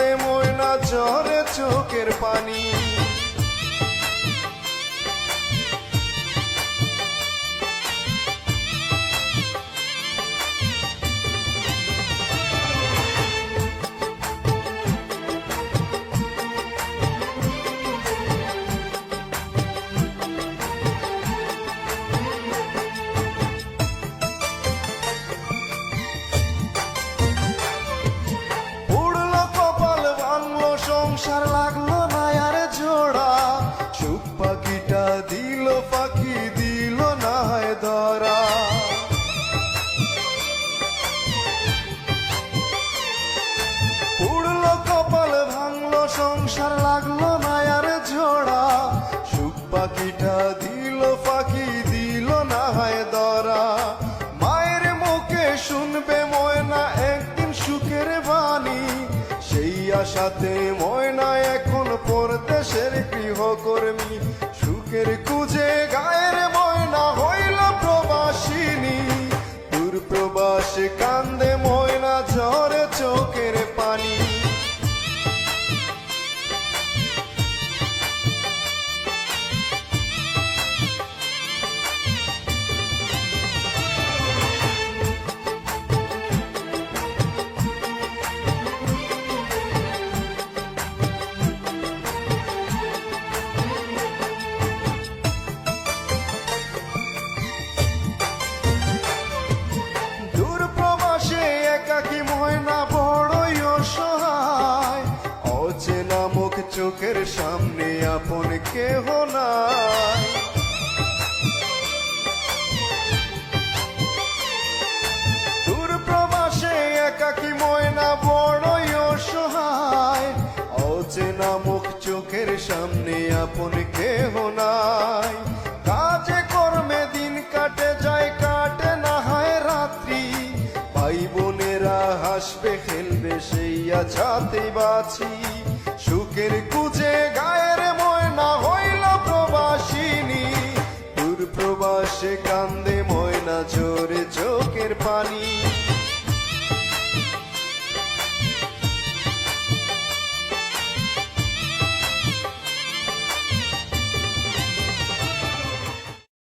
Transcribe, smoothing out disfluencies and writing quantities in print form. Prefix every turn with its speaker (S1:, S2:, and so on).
S1: কান্দে ময়না ঝরে চোখের পানি। সংসার লাগলো না আর জোড়া, সুখ পাখিটা দিল পাখি দিল না ধরা। উড়লো কপাল ভাঙলো সংসার লাগলো না আর জোড়া, সুখ পাখিটা দিল পাখি দিল না ধরা। মায়ের মুখে শুনবে ময়না একদিন সুখের বাণী, সেই আশাতে ময়না এখন পরদেশের গৃহকর্মী। সুখের খুঁজে গায়ের ময়না হইল প্রবাসিনী, দূর প্রবাসে কান্দে ময়না ঝরে চোখের পানি। চোখের সামনে আপন কেহ নাই, দূর প্রবাসে একাকী ময়না বড়ই অসহায়। অচেনা মুখ চোখের সামনে আপন কেহ নাই, কাজে কর্মে দিন কাটে যায় কাটে না হয় রাত্রি। ভাই বোনেরা হাসবে খেলবে সেই আছাতে বাঁচি, সুখের খুঁজে গায়ের ময়না হইল প্রবাসিনী। দূর প্রবাসে কান্দে ময়না ঝরে চোখের পানি।